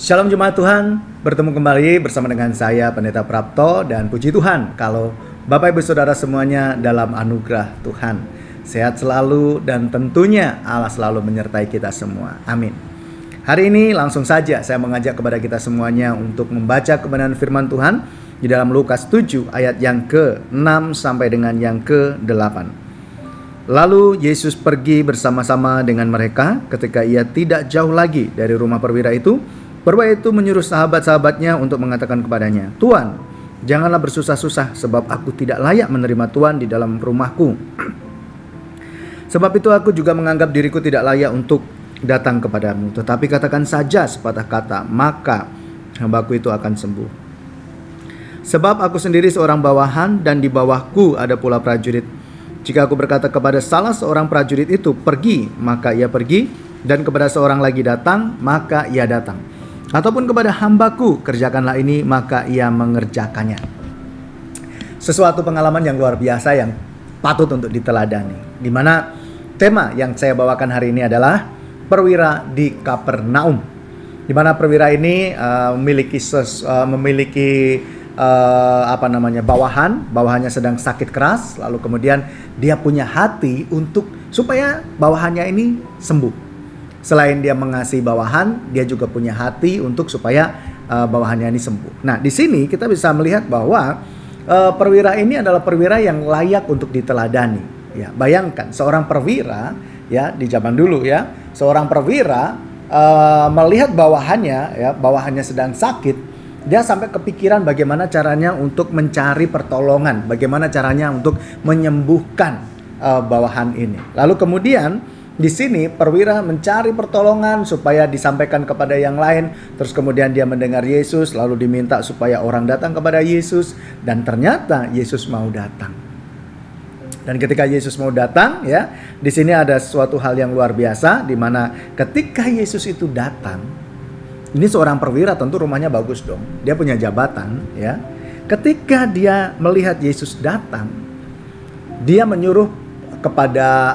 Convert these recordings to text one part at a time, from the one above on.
Shalom Jemaat Tuhan, bertemu kembali bersama dengan saya Pendeta Prapto, dan puji Tuhan kalau Bapak Ibu Saudara semuanya dalam anugerah Tuhan sehat selalu, dan tentunya Allah selalu menyertai kita semua. Amin. Hari ini langsung saja saya mengajak kepada kita semuanya untuk membaca kebenaran firman Tuhan di dalam Lukas 7 ayat yang ke-6 sampai dengan yang ke-8. Lalu Yesus pergi bersama-sama dengan mereka. Ketika ia tidak jauh lagi dari rumah perwira itu menyuruh sahabat-sahabatnya untuk mengatakan kepadanya, "Tuan, janganlah bersusah-susah, sebab aku tidak layak menerima Tuan di dalam rumahku. Sebab itu aku juga menganggap diriku tidak layak untuk datang kepadamu. Tetapi katakan saja sepatah kata, maka hambaku itu akan sembuh. Sebab aku sendiri seorang bawahan, dan di bawahku ada pula prajurit. Jika aku berkata kepada salah seorang prajurit itu, pergi, maka ia pergi, dan kepada seorang lagi datang, maka ia datang. Ataupun kepada hambaku, kerjakanlah ini, maka ia mengerjakannya." Sesuatu pengalaman yang luar biasa yang patut untuk diteladani, di mana tema yang saya bawakan hari ini adalah perwira di Kapernaum, di mana perwira ini memiliki bawahannya sedang sakit keras, lalu kemudian dia punya hati untuk supaya bawahannya ini sembuh. Selain dia mengasihi bawahan, dia juga punya hati untuk supaya bawahannya ini sembuh. Nah, di sini kita bisa melihat bahwa perwira ini adalah perwira yang layak untuk diteladani. Ya, bayangkan seorang perwira ya di zaman dulu ya, seorang perwira melihat bawahannya sedang sakit, dia sampai kepikiran bagaimana caranya untuk mencari pertolongan, bagaimana caranya untuk menyembuhkan bawahan ini. Lalu kemudian di sini perwira mencari pertolongan supaya disampaikan kepada yang lain. Terus kemudian dia mendengar Yesus, lalu diminta supaya orang datang kepada Yesus, dan ternyata Yesus mau datang. Dan ketika Yesus mau datang, ya, di sini ada suatu hal yang luar biasa, di mana ketika Yesus itu datang, ini seorang perwira tentu rumahnya bagus dong, dia punya jabatan, ya. Ketika dia melihat Yesus datang, dia menyuruh kepada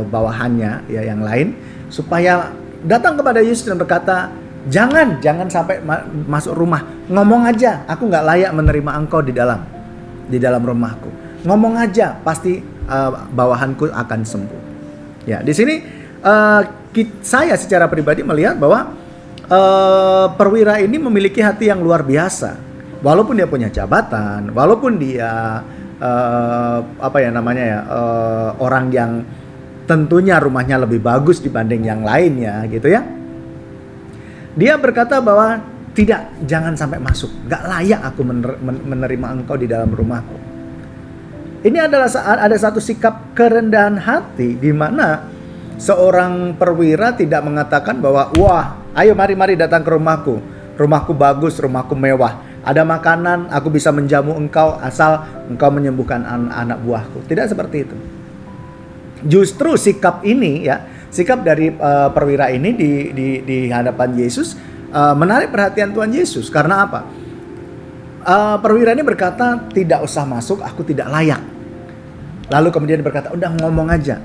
bawahannya ya yang lain supaya datang kepada Yesus dan berkata, jangan sampai masuk rumah, ngomong aja, aku nggak layak menerima engkau di dalam rumahku, ngomong aja, pasti bawahanku akan sembuh. Ya, di sini saya secara pribadi melihat bahwa perwira ini memiliki hati yang luar biasa. Walaupun dia punya jabatan, walaupun dia orang yang tentunya rumahnya lebih bagus dibanding yang lainnya gitu ya, dia berkata bahwa jangan sampai masuk, gak layak aku menerima engkau di dalam rumahku. Ini adalah ada satu sikap kerendahan hati di mana seorang perwira tidak mengatakan bahwa, wah, ayo mari datang ke rumahku bagus, rumahku mewah, ada makanan, aku bisa menjamu engkau asal engkau menyembuhkan anak buahku. Tidak seperti itu. Justru sikap dari perwira ini di hadapan Yesus menarik perhatian Tuhan Yesus. Karena apa? Perwira ini berkata, tidak usah masuk, aku tidak layak. Lalu kemudian berkata, udah ngomong aja,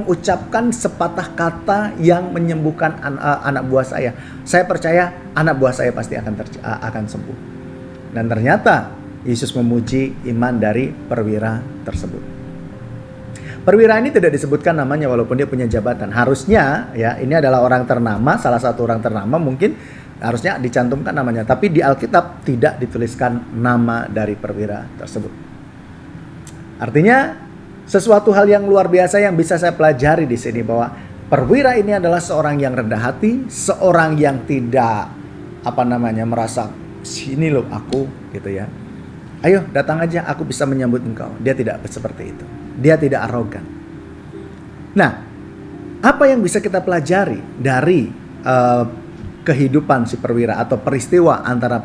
ucapkan sepatah kata yang menyembuhkan anak buah saya. Saya percaya anak buah saya pasti akan sembuh. Dan ternyata Yesus memuji iman dari perwira tersebut. Perwira ini tidak disebutkan namanya walaupun dia punya jabatan. Harusnya ya, ini adalah orang ternama, salah satu orang ternama, mungkin harusnya dicantumkan namanya. Tapi di Alkitab tidak dituliskan nama dari perwira tersebut. Artinya sesuatu hal yang luar biasa yang bisa saya pelajari di sini, bahwa perwira ini adalah seorang yang rendah hati, seorang yang tidak merasa sini loh aku gitu ya. Ayo datang aja, aku bisa menyambut engkau. Dia tidak seperti itu. Dia tidak arogan. Nah, apa yang bisa kita pelajari dari kehidupan si perwira atau peristiwa antara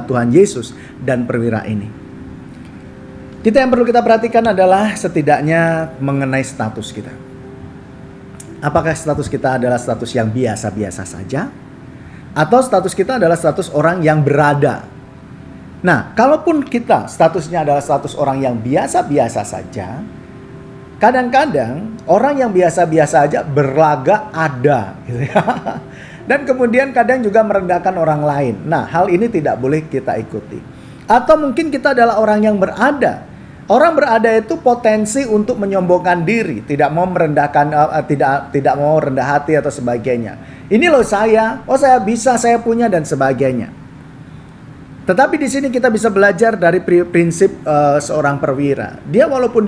Tuhan Yesus dan perwira ini? Yang perlu kita perhatikan adalah setidaknya mengenai status kita. Apakah status kita adalah status yang biasa-biasa saja? Atau status kita adalah status orang yang berada? Nah, kalaupun kita statusnya adalah status orang yang biasa-biasa saja, kadang-kadang orang yang biasa-biasa aja berlagak ada gitu ya. Dan kemudian kadang juga merendahkan orang lain. Nah, hal ini tidak boleh kita ikuti. Atau mungkin kita adalah orang yang berada. Orang berada itu potensi untuk menyombongkan diri, tidak mau merendahkan, tidak mau rendah hati atau sebagainya. Ini loh saya, oh saya bisa, saya punya dan sebagainya. Tetapi di sini kita bisa belajar dari prinsip seorang perwira. Dia walaupun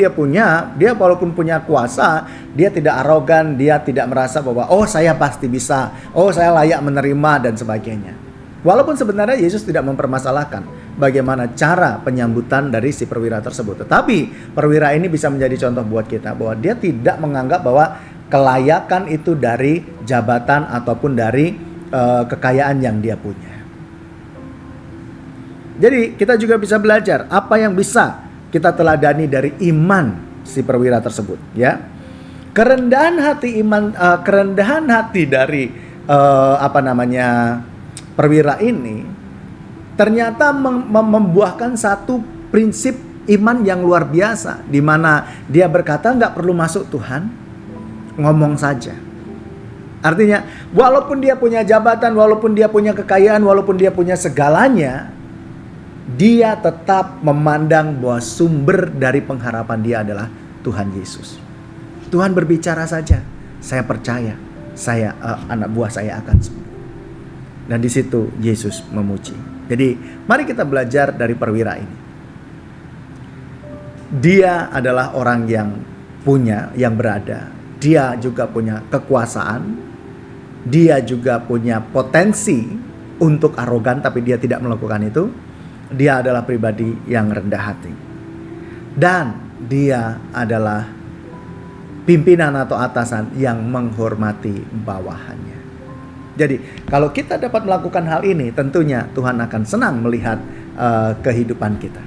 punya kuasa, dia tidak arogan, dia tidak merasa bahwa oh saya pasti bisa, oh saya layak menerima dan sebagainya. Walaupun sebenarnya Yesus tidak mempermasalahkan bagaimana cara penyambutan dari si perwira tersebut. Tetapi perwira ini bisa menjadi contoh buat kita bahwa dia tidak menganggap bahwa kelayakan itu dari jabatan ataupun dari kekayaan yang dia punya. Jadi kita juga bisa belajar apa yang bisa kita teladani dari iman si perwira tersebut, ya. Kerendahan hati dari perwira ini ternyata membuahkan satu prinsip iman yang luar biasa, di mana dia berkata nggak perlu masuk Tuhan, ngomong saja. Artinya walaupun dia punya jabatan, walaupun dia punya kekayaan, walaupun dia punya segalanya, dia tetap memandang bahwa sumber dari pengharapan dia adalah Tuhan Yesus. Tuhan berbicara saja, saya percaya, anak buah saya akan sembuh. Dan di situ Yesus memuji. Jadi mari kita belajar dari perwira ini. Dia adalah orang yang berada. Dia juga punya kekuasaan. Dia juga punya potensi untuk arogan, tapi dia tidak melakukan itu. Dia adalah pribadi yang rendah hati. Dan dia adalah pimpinan atau atasan yang menghormati bawahannya. Jadi kalau kita dapat melakukan hal ini, tentunya Tuhan akan senang melihat kehidupan kita.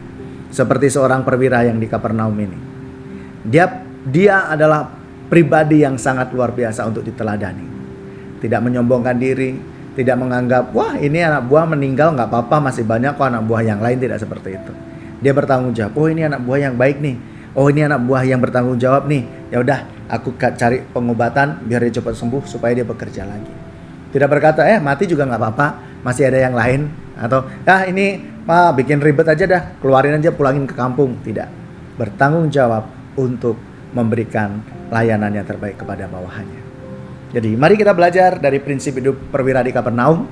Seperti seorang perwira yang di Kapernaum ini. Dia adalah pribadi yang sangat luar biasa untuk diteladani. Tidak menyombongkan diri, tidak menganggap, wah ini anak buah meninggal nggak apa-apa, masih banyak kok anak buah yang lain. Tidak seperti itu. Dia bertanggung jawab, oh ini anak buah yang baik nih, oh ini anak buah yang bertanggung jawab nih. Ya udah, aku cari pengobatan biar dia cepat sembuh supaya dia bekerja lagi. Tidak berkata, mati juga nggak apa-apa, masih ada yang lain. Atau, ini bikin ribet aja dah, keluarin aja, pulangin ke kampung. Tidak, bertanggung jawab untuk memberikan layanan yang terbaik kepada bawahannya. Jadi mari kita belajar dari prinsip hidup perwira di Kapernaum.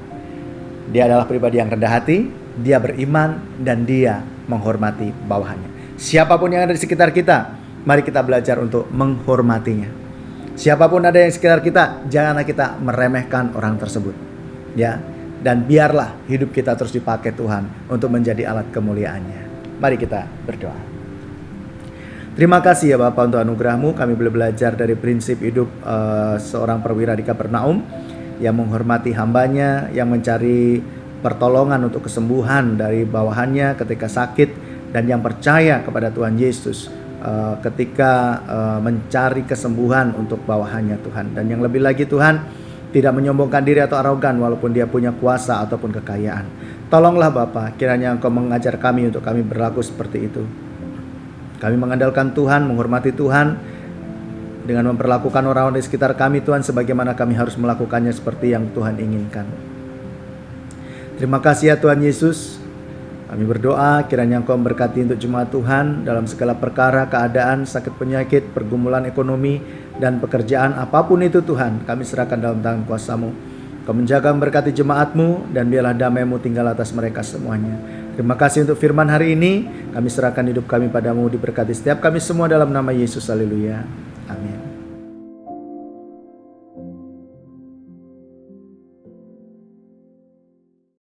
Dia adalah pribadi yang rendah hati, dia beriman, dan dia menghormati bawahannya. Siapapun yang ada di sekitar kita, mari kita belajar untuk menghormatinya. Siapapun ada yang di sekitar kita, janganlah kita meremehkan orang tersebut. Ya, dan biarlah hidup kita terus dipakai Tuhan untuk menjadi alat kemuliaannya. Mari kita berdoa. Terima kasih ya Bapak untuk anugerah-Mu. Kami boleh belajar dari prinsip hidup seorang perwira di Kapernaum yang menghormati hambanya, yang mencari pertolongan untuk kesembuhan dari bawahannya ketika sakit, dan yang percaya kepada Tuhan Yesus ketika mencari kesembuhan untuk bawahannya Tuhan. Dan yang lebih lagi Tuhan, tidak menyombongkan diri atau arogan walaupun dia punya kuasa ataupun kekayaan. Tolonglah Bapa, kiranya Engkau mengajar kami untuk kami berlaku seperti itu. Kami mengandalkan Tuhan, menghormati Tuhan dengan memperlakukan orang-orang di sekitar kami Tuhan sebagaimana kami harus melakukannya seperti yang Tuhan inginkan. Terima kasih ya Tuhan Yesus. Kami berdoa kiranya Engkau memberkati untuk jemaat Tuhan dalam segala perkara, keadaan, sakit penyakit, pergumulan ekonomi, dan pekerjaan apapun itu Tuhan. Kami serahkan dalam tangan kuasa-Mu. Kau menjaga memberkati jemaat-Mu dan biarlah damai-Mu tinggal atas mereka semuanya. Terima kasih untuk firman hari ini. Kami serahkan hidup kami padamu, diberkati setiap kami semua dalam nama Yesus. Haleluya. Amin.